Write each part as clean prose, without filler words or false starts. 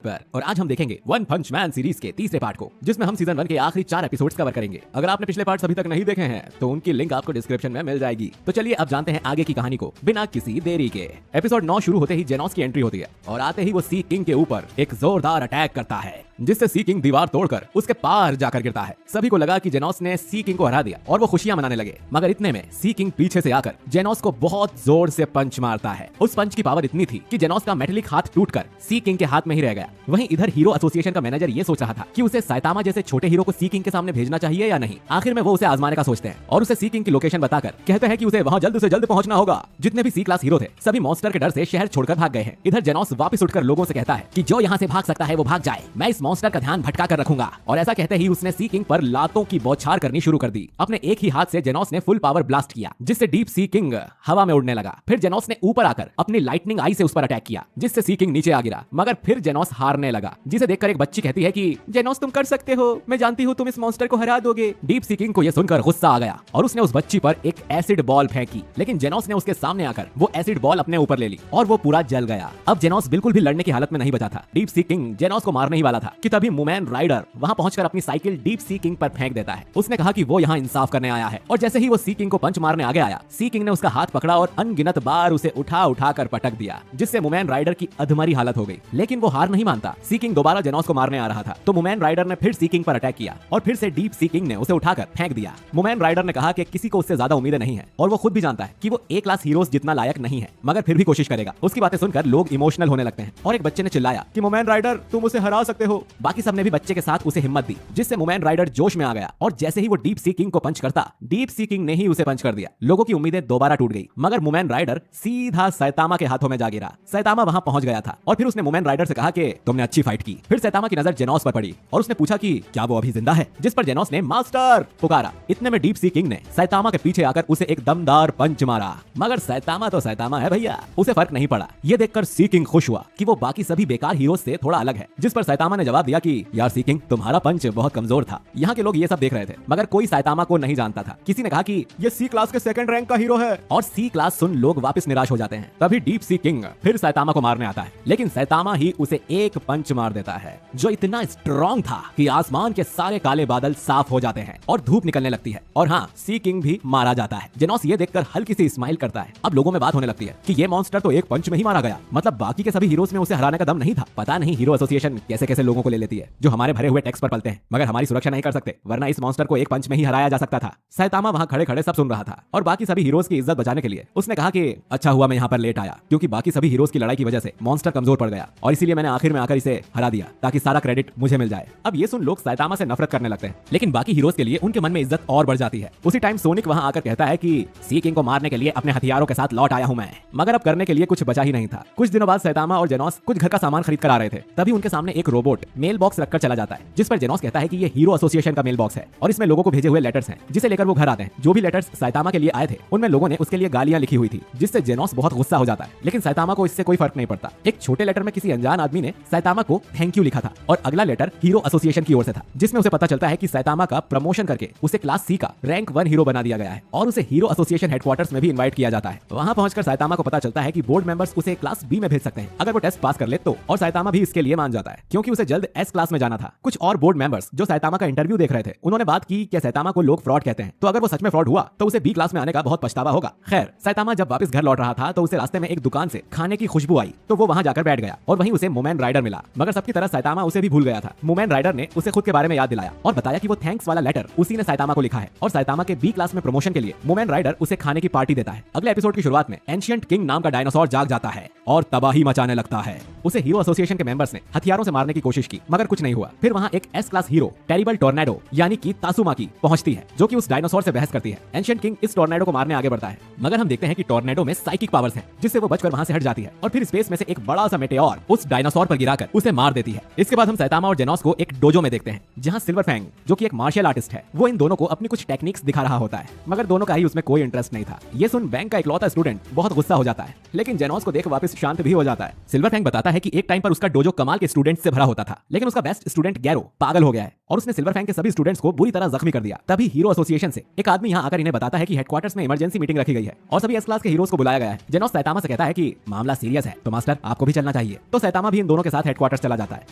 पर और आज हम देखेंगे वन पंच मैन सीरीज के तीसरे पार्ट को, जिसमें हम सीजन 1 के आखिरी 4 एपिसोड्स कवर करेंगे। अगर आपने पिछले पार्ट्स अभी तक नहीं देखे हैं तो उनकी लिंक आपको डिस्क्रिप्शन में मिल जाएगी। तो चलिए अब जानते हैं आगे की कहानी को बिना किसी देरी के। एपिसोड 9 शुरू होते ही जेनोस की एंट्री होती है और आते ही वो सी किंग के ऊपर एक जोरदार अटैक करता है, जिससे सी किंग दीवार तोड़कर उसके पार जाकर गिरता है। सभी को लगा कि जेनोस ने सी किंग को हरा दिया और वो खुशियां मनाने लगे, मगर इतने में सी किंग पीछे से आकर जेनोस को बहुत जोर से पंच मारता है। उस पंच की पावर इतनी थी कि जेनोस का मेटेलिक हाथ टूटकर सी किंग के हाथ में ही रह गया। वहीं इधर हीरो एसोसिएशन का मैनेजर ये सोच रहा था कि उसे साइतामा जैसे छोटे हीरो को सी किंग के सामने भेजना चाहिए या नहीं। आखिर में वो उसे आजमाने का सोचते हैं और उसे सी किंग की लोकेशन बताकर कहते हैं कि उसे वहां जल्द से जल्द पहुंचना होगा। जितने भी सी क्लास हीरो थे सभी मॉन्स्टर के डर से शहर छोड़कर भाग गए हैं। इधर जेनोस वापस उठकर लोगों से कहता है कि जो यहाँ से भाग सकता है वो भाग जाए, मैं इस मॉन्स्टर का ध्यान भटका कर रखूंगा। और ऐसा कहते ही उसने सी किंग पर लातों की बौछार करनी शुरू कर दी। अपने एक ही हाथ से जेनोस ने फुल पावर ब्लास्ट किया, जिससे डीप सी किंग हवा में उड़ने लगा। फिर जेनोस ने ऊपर आकर अपनी लाइटनिंग आई से उस पर अटैक किया, जिससे सी किंग नीचे आ गिरा। मगर फिर जेनोस हारने लगा, जिसे देखकर एक बच्ची कहती है कि जेनोस तुम कर सकते हो, मैं जानती हूँ तुम इस मॉन्स्टर को हरा दोगे। डीप सी किंग को यह सुनकर गुस्सा आ गया और उसने उस बच्ची पर एक एसिड बॉल फेंकी, लेकिन जेनोस ने उसके सामने आकर वो एसिड बॉल अपने ऊपर ले ली और वो पूरा जल गया। अब जेनोस बिल्कुल भी लड़ने की हालत में नहीं बचा था। डीप सी किंग जेनोस को मारने ही वाला था कि तभी मुमैन राइडर वहां पहुंचकर अपनी साइकिल डीप सी किंग पर फेंक देता है। उसने कहा कि वो यहाँ इंसाफ करने आया है और जैसे ही वो सी किंग को पंच मारने आगे आया, सी किंग ने उसका हाथ पकड़ा और अनगिनत बार उसे उठा उठा कर पटक दिया, जिससे मुमैन राइडर की अधमरी हालत हो गई। लेकिन वो हार नहीं मानता। सी किंग दोबारा जेनोस को मारने आ रहा था तो मुमैन राइडर ने फिर सी किंग पर अटैक किया और फिर से डीप सी किंग ने उसे उठाकर फेंक दिया। मुमैन राइडर ने कहा कि किसी को उससे ज्यादा उम्मीदें नहीं है और वो खुद भी जानता है कि वो ए क्लास हीरोज जितना लायक नहीं है, मगर फिर भी कोशिश करेगा। उसकी बातें सुनकर लोग इमोशनल होने लगते हैं और एक बच्चे ने चिल्लाया कि मुमैन राइडर तुम उसे हरा सकते हो। बाकी सबने भी बच्चे के साथ उसे हिम्मत दी, जिससे मुमैन राइडर जोश में आ गया और जैसे ही वो डीप सी किंग को पंच करता, डीप सी किंग ने ही उसे पंच कर दिया। लोगों की उम्मीदें दोबारा टूट गई, मगर मुमैन राइडर सीधा सैतामा के हाथों में जा गिरा। सैतामा वहां पहुंच गया था और फिर उसने मुमैन राइडर से कहा कि तुमने अच्छी फाइट की। फिर सैतामा की नजर जेनोस पर पड़ी और उसने पूछा कि क्या वो अभी जिंदा है, जिस पर जेनोस ने मास्टर पुकारा। इतने में डीप सी किंग ने सैतामा के पीछे आकर उसे एक दमदार पंच मारा, मगर सैतामा तो सैतामा है भैया, उसे फर्क नहीं पड़ा। ये देखकर सी किंग खुश हुआ कि वो बाकी सभी बेकार हीरोज से थोड़ा अलग है, जिस पर सैतामा ने जवाब दिया कि यार सी किंग तुम्हारा पंच बहुत कमजोर था। यहाँ के लोग ये सब देख रहे थे, मगर कोई सैतामा को नहीं जानता था। किसी ने कहा कि ये सी क्लास के सेकंड रैंक का हीरो है और सी क्लास सुन लोग वापस निराश हो जाते हैं। तभी डीप सी किंग फिर सैतामा को मारने आता है, लेकिन सैतामा ही उसे एक पंच मार देता है जो इतना स्ट्रॉन्ग था कि आसमान के सारे काले बादल साफ हो जाते हैं और धूप निकलने लगती है। और हाँ, सी किंग भी मारा जाता है। जेनोस ये देखकर हल्की सी स्माइल करता है। अब लोगों में बात होने लगती है कि ये मॉन्स्टर तो एक पंच में ही मारा गया, मतलब बाकी के सभी हीरोज में उसे हराने का दम नहीं था। पता नहीं हीरो एसोसिएशन कैसे कैसे लोगों को ले लेती है जो हमारे भरे हुए टैक्स पर पलते हैं, मगर हमारी सुरक्षा नहीं कर सकते, वरना इस मॉन्स्टर को एक पंच में ही हराया जा सकता था। सैतामा वहां खड़े खड़े सब सुन रहा था और बाकी सभी हीरोज की इज्जत बचाने के लिए उसने कहा कि अच्छा हुआ मैं यहाँ पर लेट आया, क्योंकि बाकी सभी हीरोज की लड़ाई की वजह से मॉन्स्टर कमजोर पड़ गया और इसीलिए मैंने आखिर में आकर इसे हरा दिया ताकि सारा क्रेडिट मुझे मिल जाए। अब ये सुन लोग सैतामा से नफरत करने लगते हैं, लेकिन बाकी हीरोज के लिए उनके मन में इज्जत और बढ़ जाती है। उसी टाइम सोनिक वहां आकर कहता है कि सी किंग को मारने के लिए अपने हथियारों के साथ लौट आया हूं मैं, मगर अब करने के लिए कुछ बचा ही नहीं था। कुछ दिनों बाद सैतामा और जेनोस कुछ घर का सामान खरीद कर आ रहे थे, तभी उनके सामने एक रोबोट मेल बॉक्स रखकर चला जाता है, जिस पर जेनोस कहता है कि ये हीरो एसोसिएशन का मेल बॉक्स है और इसमें लोगों को भेजे हुए लेटर्स हैं, जिसे लेकर वो घर आते हैं। जो भी लेटर्स सैतामा के लिए आए थे उनमें लोगों ने उसके लिए गालियां लिखी हुई थी, जिससे जेनोस बहुत गुस्सा हो जाता है, लेकिन सैतामा को इससे कोई फर्क नहीं पड़ता। एक छोटे लेटर में किसी अनजान आदमी ने सैतामा को थैंक यू लिखा था और अगला लेटर हीरो एसोसिएशन की ओर से था, जिसमें उसे पता चलता है कि सैतामा का प्रमोशन करके उसे क्लास सी का रैंक 1 हीरो बना दिया गया है और उसे हीरो एसोसिएशन हेडक्वार्टर्स में भी इनवाइट किया जाता है। वहां पहुंचकर सैतामा को पता चलता है कि बोर्ड मेंबर्स उसे क्लास बी में भेज सकते हैं अगर वो टेस्ट पास कर ले तो, और सैतामा भी इसके लिए मान जाता है क्योंकि उसे जल्द एस क्लास में जाना था। कुछ और बोर्ड मेंबर्स जो सैतामा का इंटरव्यू देख रहे थे उन्होंने बात की कि सैतामा को लोग फ्रॉड कहते हैं, तो अगर वो सच में फ्रॉड हुआ तो उसे बी क्लास में आने का बहुत पछतावा होगा। खैर, सैतामा जब वापस घर लौट रहा था तो उसे रास्ते में एक दुकान से खाने की खुशबू आई, तो वो वहां जाकर बैठ गया और वहीं उसे मुमैन राइडर मिला, मगर सबकी तरह सैतामा उसे भी भूल गया था। मुमैन राइडर ने उसे खुद के बारे में याद दिलाया और बताया कि वो थैंक्स वाला लेटर उसी ने सैतामा को लिखा है और सैतामा के बी क्लास में प्रमोशन के लिए मुमैन राइडर उसे खाने की पार्टी देता है। अगले एपिसोड की शुरुआत में एंशिएंट किंग नाम का डायनासोर जाग जाता है और तबाही मचाने लगता है। उसे हीरो एसोसिएशन के मेंबर्स ने हथियारों से मारने की कोशिश की, मगर कुछ नहीं हुआ। फिर वहां एक S class hero terrible tornado यानी कि तासुमाकी पहुंचती है, जो कि उस डायनासोर से बहस करती है। एंशिएंट किंग इस टोर्नेडो को मारने आगे बढ़ता है, मगर हम देखते हैं कि टोर्नेडो में साइकिक पावर्स हैं, जिससे वो बचकर वहां से हट जाती है और फिर स्पेस में से एक बड़ा सा मेटेओर उस डायनासोर पर गिराकर उसे मार देती है। इसके बाद हम सैतामा और जेनोस को एक डोजो में देखते हैं, जहां सिल्वर फैंग जो कि एक मार्शल आर्टिस्ट है वो इन दोनों को अपनी कुछ टेक्निक्स दिखा रहा होता है, मगर दोनों का ही उसमें कोई इंटरेस्ट नहीं था। ये सुन बैंक का इकलौता स्टूडेंट बहुत गुस्सा हो जाता है, लेकिन जेनोस को देख वापस शांत भी हो जाता है। सिल्वर फैंग बताता है कि एक टाइम पर उसका डोजो कमाल के स्टूडेंट से भरा होता था, लेकिन उसका बेस्ट स्टूडेंट गैरो पागल हो गया है और उसने सिल्वर फैंग के सभी स्टूडेंट्स को बुरी तरह जख्मी कर दिया। तभी हीरो एसोसिएशन से एक आदमी यहाँ आकर इन्हें बताता है कि हेडक्वार्टर्स में इमरजेंसी मीटिंग रखी गई है और सभी एस क्लास के हीरोज को बुलाया गया है। जेनोस सैतामा से कहता है कि मामला सीरियस है, तो मास्टर आपको भी चलना चाहिए। तो सैतामा भी इन दोनों के साथ हेडक्वार्टर्स चला जाता है।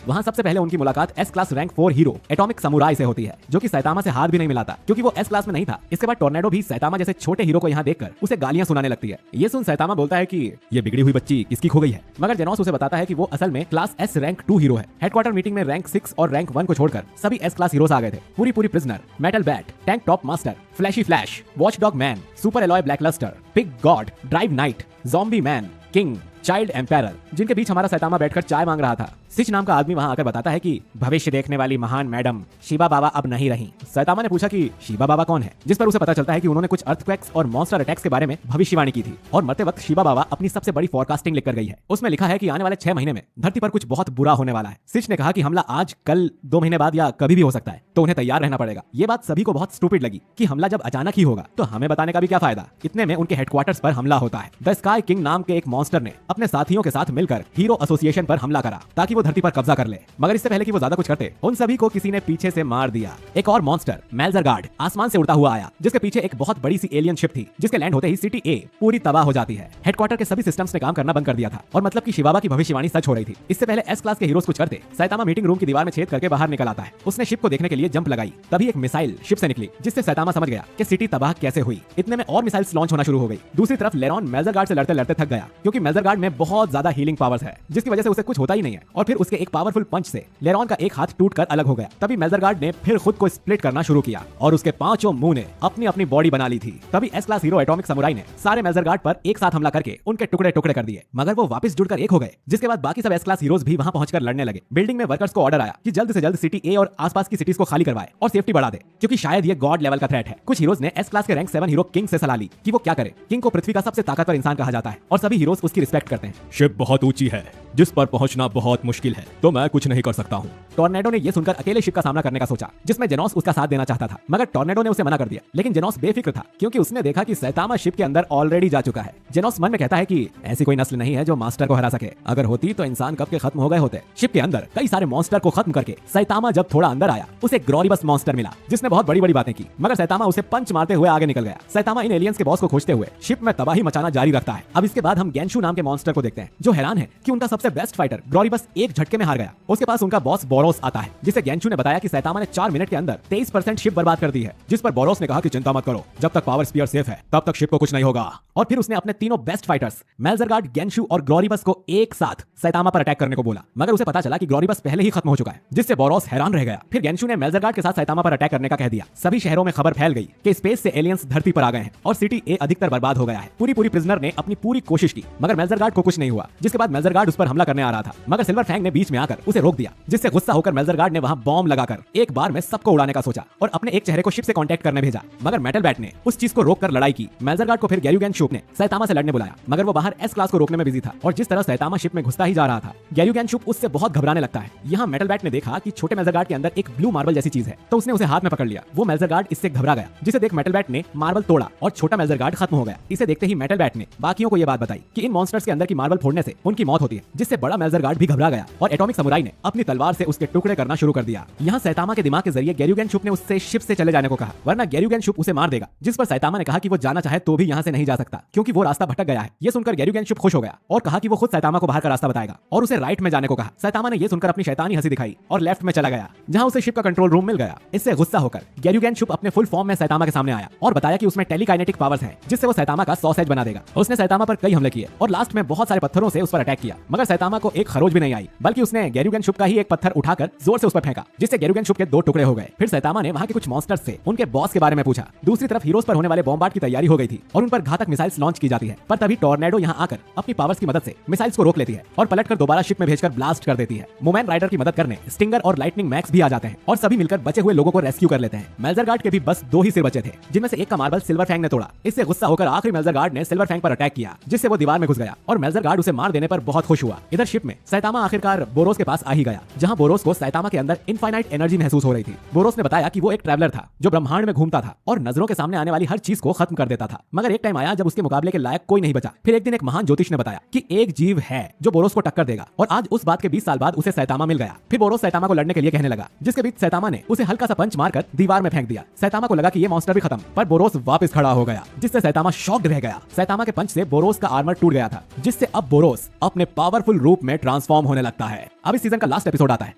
वहाँ सबसे पहले उनकी मुलाकात S class rank 4 hero atomic samurai से होती है, जो कि सैतामा से हाथ भी नहीं मिलाता क्योंकि वो एस क्लास में नहीं था। इसके बाद टोर्नेडो भी सैतामा जैसे छोटे हीरो को यहाँ देखकर उसे गालियां सुनाने लगती है। ये सुन सैतामा बोलता है कि ये बिगड़ी हुई बच्ची किसकी खो गई है, मगर जेनोस उसे बताता है कि वो असल में क्लास एस रैंक 2 हीरो है। हेडक्वार्टर मीटिंग में रैंक 6 और रैंक 1 को छोड़कर सभी एस क्लास हीरोज आ गए थे। पूरी prisoner, metal bat, tank top master, flashy flash, watchdog man, super alloy black luster, pig god, drive knight, zombie man, king, child empire, जिनके बीच हमारा सैतामा बैठकर चाय मांग रहा था। सिच नाम का आदमी वहां आकर बताता है कि भविष्य देखने वाली महान मैडम शिबा बाबा अब नहीं रही। सैतामा ने पूछा कि शिबा बाबा कौन है, जिस पर उसे पता चलता है कि उन्होंने कुछ अर्थक्वेक्स और मॉन्स्टर अटैक्स के बारे में भविष्यवाणी की थी और मरते वक्त शिबा बाबा अपनी सबसे बड़ी फोरकास्टिंग लिखकर गई है। उसमें लिखा है कि आने वाले 6 महीने में धरती पर कुछ बहुत बुरा होने वाला है। सिच ने कहा कि हमला आज, कल, 2 महीने बाद या कभी भी हो सकता है, तो उन्हें तैयार रहना पड़ेगा। ये बात सभी को बहुत स्टूपिड लगी कि हमला जब अचानक ही होगा तो हमें बताने का भी क्या फायदा। इतने में उनके हेडक्वार्टर्स पर हमला होता है। द स्काई किंग नाम के एक मॉन्स्टर ने अपने साथियों के साथ मिलकर हीरो एसोसिएशन पर हमला करा ताकि वो धरती पर कब्जा कर ले, मगर इससे पहले कि वो ज्यादा कुछ करते उन सभी को किसी ने पीछे से मार दिया। एक और मॉन्स्टर मेल्जरगार्ड आसमान से उड़ता हुआ आया, जिसके पीछे एक बहुत बड़ी सी एलियन शिप थी, जिसके लैंड होते ही सिटी ए पूरी तबाह हो जाती है। हेडक्वार्टर के सभी सिस्टम्स ने काम करना बंद कर दिया था और मतलब कि शिबाबा की भविष्यवाणी सच हो रही थी। इससे पहले एस क्लास के हीरोज कुछ करते, सैतामा मीटिंग रूम की दीवार में छेद करके बाहर निकल आता है। उसने शिप को देखने के लिए जंप लगाई, तभी एक मिसाइल शिप से निकली, जिससे सैतामा समझ गया कि सिटी तबाह कैसे हुई। इतने में और मिसाइल्स लॉन्च होना शुरू हो गई। दूसरी तरफ लेरॉन मेल्जरगार्ड से लड़ते लड़ते थक गया क्योंकि मेल्जरगार्ड में बहुत ज्यादा हीलिंग पावर्स है, जिसकी वजह से उसे कुछ होता ही नहीं है। और फिर उसके एक पावरफुल पंच से लेरॉन का एक हाथ टूटकर अलग हो गया। तभी मेल्जरगार्ड ने फिर खुद को स्प्लिट करना शुरू किया और उसके 5 मुंह ने अपनी अपनी बॉडी बना ली थी। तभी S class hero atomic samurai ने सारे मेल्जरगार्ड पर एक साथ हमला करके उनके टुकड़े टुकड़े कर दिए, मगर वो वापस जुड़कर एक हो गए। जिसके बाद बाकी सब एस क्लास हीरोज भी वहां पहुंचकर लड़ने लगे। बिल्डिंग में वर्कर्स को ऑर्डर आया कि जल्द से जल्द सिटी ए और आसपास की सिटीज को खाली करवाए और सेफ्टी बढ़ा दे, क्योंकि शायद ये गॉड लेवल का थ्रेट है। कुछ हीरोज ने एस क्लास के रैंक 7 हीरो किंग से सलाह ली कि वो क्या करे। किंग को पृथ्वी का सबसे ताकतवर इंसान कहा जाता है और सभी हीरोज उसकी रिस्पेक्ट करते हैं। शिप बहुत ऊंची है जिस पर पहुंचना बहुत मुश्किल है, तो मैं कुछ नहीं कर सकता हूं। टोर्नेडो ने यह सुनकर अकेले शिप का सामना करने का सोचा, जिसमें जेनोस उसका साथ देना चाहता था, मगर टोर्नेडो ने उसे मना कर दिया। लेकिन जेनोस बेफिक्र था क्योंकि उसने देखा कि सैतामा शिप के अंदर ऑलरेडी जा चुका है। जेनोस मन में कहता है कि ऐसी कोई नस्ल नहीं है जो मास्टर को हरा सके, अगर होती तो इंसान कब के खत्म हो गए होते। शिप के अंदर कई सारे मॉन्स्टर को खत्म करके सैतामा जब थोड़ा अंदर आया, उसे ग्लोरिबस मॉन्स्टर मिला, जिसने बहुत बड़ी बड़ी बातें की, मगर सैतामा उसे पंच मारते हुए आगे निकल गया। सैतामा इन एलियंस के बॉस को खोजते हुए शिप में तबाही मचाना जारी रखता है। अब इसके बाद हम गेंशु नाम के मॉन्स्टर को देखते हैं, जो हैरान है कि उनका सबसे बेस्ट फाइटर ग्लोरिबस एक झटके में हार गया। उसके पास उनका बॉस बोरोस आता है, जिसे गेंशु ने बताया कि सैतामा ने 4 मिनट के अंदर 23% शिप बर्बाद कर दी है। जिस पर बोरोस ने कहा कि चिंता मत करो, जब तक पावर स्पीयर सेफ है तब तक शिप को कुछ नहीं होगा। और फिर उसने अपने तीनों बेस्ट फाइटर्स मेल्जरगार्ड, गेंशु और ग्लोरिबस को एक साथ सैतामा पर अटैक करने को बोला, मगर उसे पता चला कि ग्लोरिबस पहले ही खत्म हो चुका है, जिससे बोरोस हैरान रह गया। फिर गेंशु ने मेल्जरगार्ड के साथ सैतामा पर अटैक करने का कह दिया। सभी शहरों में खबर फैल गई कि स्पेस से एलियंस धरती पर आ गए हैं और सिटी ए अधिकतर बर्बाद हो गया है। पूरी प्रिजनर ने अपनी पूरी कोशिश की, मगर मेल्जरगार्ड को कुछ नहीं हुआ। जिसके बाद मेल्जरगार्ड उस पर हमला करने आ रहा था, मगर सिल्वर फैंग ने बीच में आकर उसे रोक दिया, जिससे गुस्सा होकर मेल्जरगार्ड ने वहां बॉम्ब लगाकर एक बार में सबको उड़ाने का सोचा और अपने एक चेहरे को शिप से कांटेक्ट करने भेजा, मगर मेटल बैट ने उस चीज को रोककर लड़ाई की। मेल्जरगार्ड को फिर गैरुगैन शुप ने सैतामा से लड़ने बुलाया, मगर वो बाहर एस क्लास को रोकने में बिजी था और जिस तरह सैतामा शिप में घुसता ही जा रहा था, गैरुगैन शुप उससे बहुत घबराने लगता है। यहाँ मेटल बैट ने देखा कि छोटे मेल्जरगार्ड के अंदर एक ब्लू मार्बल जैसी चीज है, तो उसने उसे हाथ में पकड़ लिया। वो मेल्जरगार्ड इससे घबरा गया, जिसे देख मेटल बैट ने मार्बल तोड़ा और छोटा मेल्जरगार्ड खत्म हो गया। इसे देखते ही मेटल बैट ने बाकियों को यह बात बताई कि इन मॉन्स्टर्स के अंदर की मार्बल फोड़ने से उनकी मौत होती है, जिससे बड़ा मेल्जरगार्ड भी घबरा गया और एटॉमिक समुराई ने अपनी तलवार से उसके टुकड़े करना शुरू कर दिया। यहाँ सैतामा के दिमाग के जरिए गैरुगैन शुप ने उससे शिप से चले जाने को कहा, वरना गैरुगैन शुप उसे मार देगा। जिस पर सैतामा ने कहा कि वो जाना चाहे तो भी यहाँ से नहीं जा सकता क्योंकि वो रास्ता भटक गया है। ये सुनकर गैरुगैन शुप खुश हो गया और कहा कि वो खुद सैतामा को बाहर का रास्ता बताएगा और उसे राइट में जाने को कहा। सैतामा ने ये सुनकर अपनी शैतानी हंसी दिखाई और लेफ्ट में चला गया, जहाँ उसे शिप का कंट्रोल रूम मिल गया। इससे गुस्सा होकर गैरुगैन शुप अपने फुल फॉर्म में सैतामा के सामने आया और बताया कि उसमें टेलीकाइनेटिक पावर्स हैं, जिससे वो सैतामा का सॉसेज बना देगा। उसने सैतामा पर कई हमले किए और लास्ट में बहुत सारे पत्थरों से उस पर अटैक किया, मगर सैतामा को एक खरोच भी नहीं आई, बल्कि उसने गैरुगैन शुप का ही एक पत्थर उठाकर जोर से उस पर फेंका, जिससे गैरुगैन शुप के 2 टुकड़े हो गए। फिर सैतामा ने वहाँ के कुछ मॉन्स्टर्स से उनके बॉस के बारे में पूछा। दूसरी तरफ हीरोज पर होने वाले बॉम्बार्ड की तैयारी हो गई थी और उन पर घातक मिसाइल्स लॉन्च की जाती है, पर तभी टोर्नेडो यहाँ आकर अपनी पावर्स की मदद से मिसाइल्स को रोक लेती है और पलटकर दोबारा शिप में भेजकर ब्लास्ट कर देती है। मोमैन राइडर की मदद करने स्टिंगर और लाइटनिंग मैक्स भी आ जाते हैं और सभी मिलकर बचे हुए लोगों को रेस्क्यू कर लेते हैं। मेल्जरगार्ड के भी बस 2 ही सिर बचे थे, जिनमें से एक का मार्बल सिल्वर फैंग ने तोड़ा। इससे गुस्सा होकर आखिरी मेल्जरगार्ड ने सिल्वर फैंग पर अटैक किया, जिससे वो दीवार में घुस गया और मेल्जरगार्ड उसे मार देने पर बहुत खुश हुआ। इधर शिप में सैतामा आखिरकार बोरोस के पास आ ही गया, जहाँ बोरोस बोरोस को सैतामा के अंदर इनफाइनाइट एनर्जी महसूस हो रही थी। बोरोस ने बताया कि वो एक ट्रैवलर था जो ब्रह्मांड में घूमता था और नजरों के सामने आने वाली हर चीज को खत्म कर देता था। मगर एक टाइम आया जब उसके मुकाबले के लायक कोई नहीं बचा। फिर एक दिन एक महान ज्योतिष ने बताया कि एक जीव है जो बोरोस को टक्कर देगा और आज उस बात के 20 साल बाद उसे सैतामा मिल गया। फिर बोरोस सैतामा को लड़ने के लिए कहने लगा, जिसके बीच सैतामा ने उसे हल्का सा पंच मारकर दीवार में फेंक दिया। सैतामा को लगा कि ये मॉन्स्टर भी खत्म, पर बोरोस वापस खड़ा हो गया, जिससे सैतामा शॉक्ड रह गया। सैतामा के पंच से बोरोस का आर्मर टूट गया था, जिससे अब बोरोस अपने पावरफुल रूप में ट्रांसफॉर्म होने लगता है। अब इस सीजन का लास्ट एपिसोड आता है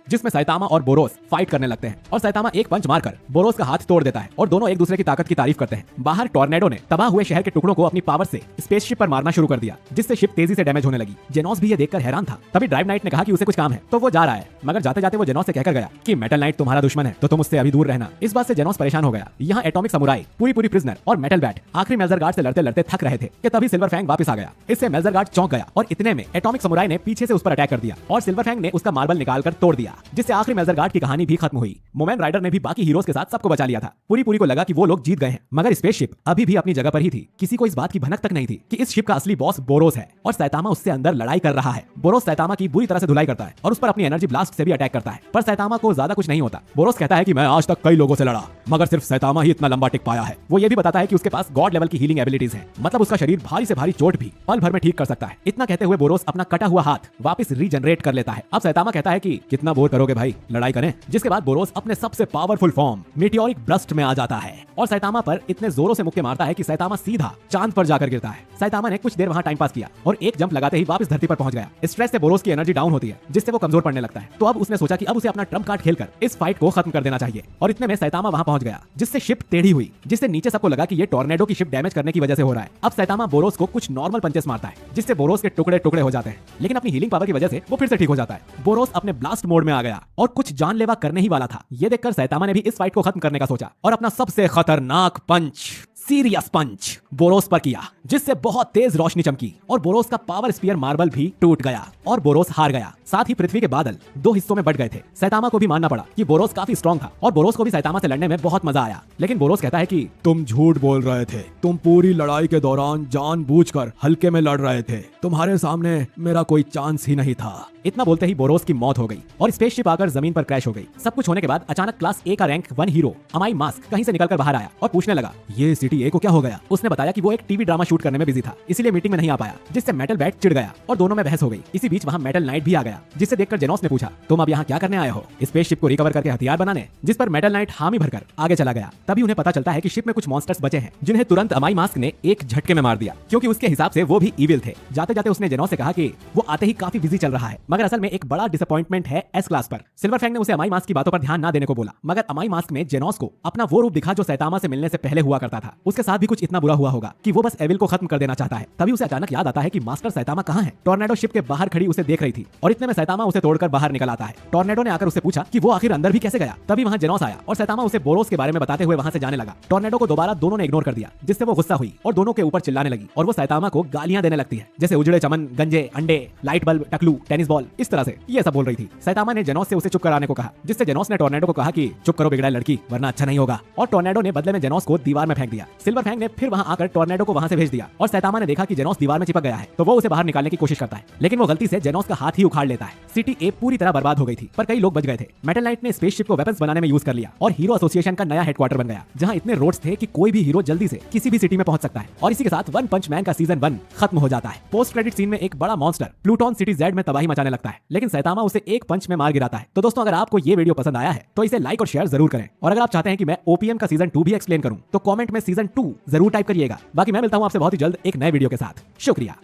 जिसमें सैतामा और बोरोस फाइट करने लगते हैं और सैतामा एक पंच मारकर बोरोस का हाथ तोड़ देता है और दोनों एक दूसरे की ताकत की तारीफ करते हैं। बाहर टॉर्नेडो ने तबाह हुए शहर के टुकड़ों को अपनी पावर से स्पेसशिप पर मारना शुरू कर दिया, जिससे शिप तेजी से डैमेज होने लगी। जेनोस भी ये देखकर हैरान था। तभी ड्राइव नाइट ने कहा कि उसे कुछ काम है, तो वो जा रहा है। मगर जाते जाते वो जेनोस से कहकर गया कि मेटल नाइट तुम्हारा दुश्मन है, तो तुम उससे अभी दूर रहना। इस बात से जेनोस परेशान हो गया। यहाँ एटॉमिक समुराई, पूरी प्रिजनर और मेटल बैट आखिरी मेल्जरगार्ड से लड़ते लड़ते थक रहे थे कि तभी सिल्वर फैंग वापस आ गया। इससे मेल्जरगार्ड चौंक गया और इतने में एटॉमिक समुराई ने पीछे से उस पर अटैक कर दिया और सिल्वर फैंग ने उसका मार्बल निकालकर तोड़ दिया, जिससे आखिरी मेल्जरगार्ड की कहानी भी खत्म हुई। मोमेन राइडर ने भी बाकी हीरोज के साथ सबको बचा लिया था। पूरी को लगा कि वो लोग जीत गए हैं, मगर स्पेसशिप अभी भी अपनी जगह पर ही थी। किसी को इस बात की भनक तक नहीं थी कि इस शिप का असली बॉस बोरोस है और सैतामा उससे अंदर लड़ाई कर रहा है। बोरोस सैतामा की बुरी तरह से धुलाई करता है और उस पर अपनी एनर्जी ब्लास्ट से भी अटैक करता है, पर सैतामा को ज्यादा कुछ नहीं होता। बोरोस कहता है कि मैं आज तक कई लोगों से लड़ा, मगर सिर्फ सैतामा ही इतना लंबा टिक पाया है। वो ये भी बताता है कि उसके पास गॉड लेवल की हीलिंग एबिलिटीज हैं, मतलब उसका शरीर भारी से भारी चोट भी पल भर में ठीक कर सकता है। इतना कहते हुए बोरोस अपना कटा हुआ हाथ वापस रीजनरेट कर लेता है। अब सैतामा कहता है कि कितना बोर करोगे भाई, लड़ाई करें। जिसके बाद बोरोस अपने सबसे पावरफुल फॉर्म मेटियोरिक ब्रस्ट में आ जाता है और सैतामा पर इतने जोरों से मुक्के मारता है कि सैतामा सीधा चांद पर जाकर गिरता है। सैतामा ने कुछ देर वहां टाइम पास किया और एक जंप लगाते ही वापस धरती पर पहुंच गया। स्ट्रेस से बोरोस की एनर्जी डाउन होती है, जिससे वो कमजोर पड़ने लगता है। तो अब उसने सोचा कि अब उसे अपना ट्रम्प कार्ड खेलकर इस फाइट को खत्म कर देना चाहिए और इतने में सैतामा वहां पहुंच गया, जिससे शिप टेढ़ी हुई, जिससे नीचे सबको लगा कि ये टॉर्नेडो की शिप डैमेज करने की वजह से हो रहा है। अब सैतामा बोरोस को कुछ नॉर्मल पंचेस मारता है, जिससे बोरोस के टुकड़े टुकड़े हो जाते हैं, लेकिन अपनी हीलिंग पावर की वजह से वो फिर से ठीक हो जाता है। बोरोस अपने ब्लास्ट मोड में आ गया और कुछ जानलेवा करने ही वाला था। ये देखकर सैतामा ने भी इस फाइट को खत्म करने का सोचा और अपना सबसे खतरनाक पंच, सीरियस पंच, बोरोस पर किया, जिससे बहुत तेज रोशनी चमकी और बोरोस का पावर स्पीयर मार्बल भी टूट गया और बोरोस हार गया। साथ ही पृथ्वी के बादल दो हिस्सों में बट गए थे। सैतामा को भी मानना पड़ा कि बोरोस काफी स्ट्रॉन्ग था और बोरोस को भी सैतामा से लड़ने में बहुत मजा आया। लेकिन बोरोस कहता है कि तुम झूठ बोल रहे थे, तुम पूरी लड़ाई के दौरान जानबूझकर हल्के में लड़ रहे थे, तुम्हारे सामने मेरा कोई चांस ही नहीं था। इतना बोलते ही बोरोस की मौत हो गई और स्पेसशिप आकर जमीन पर क्रैश हो गई। सब कुछ होने के बाद अचानक क्लास ए का रैंक 1 हीरो अमाई मास्क कहीं से निकलकर बाहर आया और पूछने लगा, ये सिटी ए को क्या हो गया। उसने बताया कि वो एक टीवी ड्रामा शूट करने में बिजी था, इसीलिए मीटिंग में नहीं आ पाया, जिससे मेटल बैट चिढ़ गया और दोनों में बहस हो गई। इसी बीच वहां मेटल नाइट भी आ गया, जिससे देखकर जेनोस ने पूछा, तुम अब यहाँ क्या करने आए हो। स्पेसशिप को रिकवर करके हथियार बनाने, जिस पर मेटल नाइट हामी भरकर आगे चला गया। तभी उन्हें पता चलता है कि शिप में कुछ मॉन्स्टर्स बचे हैं, जिन्हें तुरंत अमाई मास्क ने एक झटके में मार दिया, क्योंकि उसके हिसाब से वो भी इविल थे। जाते जाते उसने जेनोस से कहा कि वो आते ही काफी बिजी चल रहा है, मगर असल में एक बड़ा डिसअपॉइंटमेंट है एस क्लास पर। सिल्वर फैंग ने उसे अमाई मास्क की बातों पर ध्यान ना देने को बोला, मगर अमाई मास्क ने जेनोस को अपना वो रूप दिखा जो सैतामा से मिलने से पहले हुआ करता था। उसके साथ भी कुछ इतना बुरा हुआ होगा कि वो बस एविल को खत्म कर देना चाहता है। तभी उसे अचानक याद आता है कि मास्टर सैतामा कहाँ है। टॉर्नेडो शिप के बाहर खड़ी उसे देख रही थी और इतने में सैतामा उसे तोड़कर बाहर निकल आता है। टॉर्नेडो ने आकर उससे पूछा कि वो आखिर अंदर भी कैसे गया। तभी वहां जेनोस आया और सैतामा उसे बोरोस के बारे में बताते हुए वहां से जाने लगा। टॉर्नेडो को दोबारा दोनों ने इग्नोर कर दिया, जिससे वो गुस्सा हुई और दोनों के ऊपर चिल्लाने लगी और वो सैतामा को गालियां देने लगती है, जैसे उजड़े चमन, गंजे, अंडे, लाइट बल्ब, टकलू, टेनिस बॉल, इस तरह से ये सब बोल रही थी। सैतामा ने जेनोस से उसे चुप कराने को कहा, जिससे जेनोस ने टॉर्नेडो को कहा कि चुप करो बिगड़ाई लड़की, वरना अच्छा नहीं होगा। और टॉर्नेडो ने बदले में जेनोस को दीवार में फेंक दिया। सिल्वर फैंग ने फिर वहां आकर टॉर्नेडो को वहां से भेज दिया और सैतामा ने देखा कि जेनोस दीवार में चिपक गया है, तो वो उसे बाहर निकालने की कोशिश करता है, लेकिन वो गलती से जेनोस का हाथ ही उखाड़ लेता है। सिटी ए पूरी तरह बर्बाद हो गई थी, पर कई लोग बच गए थे। मेटल नाइट ने स्पेसशिप को वेपन्स बनाने में यूज कर लिया और हीरो एसोसिएशन का नया हेडक्वार्टर बन गया, जहां इतने रोड्स थे कि कोई भी हीरो जल्दी से किसी भी सिटी में पहुंच सकता है। और इसी के साथ वन पंच मैन का सीजन 1 खत्म हो जाता है। पोस्ट क्रेडिट सीन में एक बड़ा मॉन्स्टर प्लूटोन सिटी जेड में तबाही मचाने लगता है, लेकिन सैतामा उसे एक पंच में मार गिराता है। तो दोस्तों, अगर आपको ये वीडियो पसंद आया है तो इसे लाइक और शेयर जरूर करें, और अगर आप चाहते हैं कि मैं ओपीएम का सीजन 2 भी एक्सप्लेन करूं तो कमेंट में सीजन 2 जरूर टाइप करिएगा। बाकी मैं मिलता हूं आपसे बहुत ही जल्द एक नए वीडियो के साथ। शुक्रिया।